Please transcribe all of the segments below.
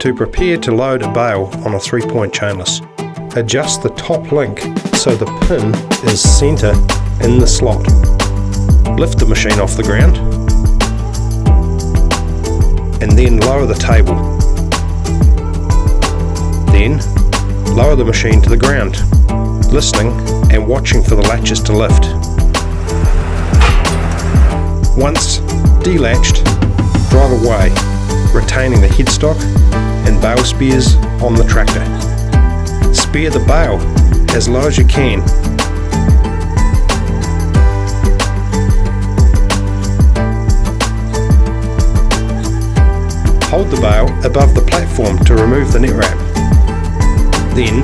To prepare to load a bale on a 3-point chainless, adjust the top link so the pin is centre in the slot. Lift the machine off the ground and then lower the table. Then lower the machine to the ground, listening and watching for the latches to lift. Once delatched, drive away, retaining the headstock and bale spares on the tractor. Spare the bale as low as you can. Hold the bale above the platform to remove the net wrap. Then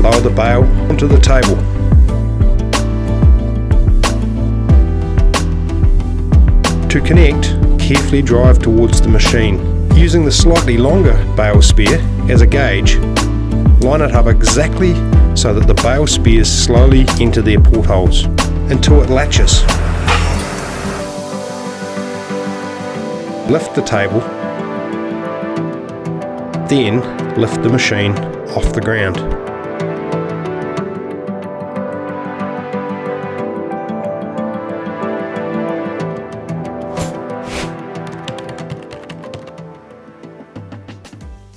lower the bale onto the table. To connect, carefully drive towards the machine. Using the slightly longer bale spare as a gauge, line it up exactly so that the bale spares slowly enter their portholes until it latches. Lift the table, then lift the machine off the ground.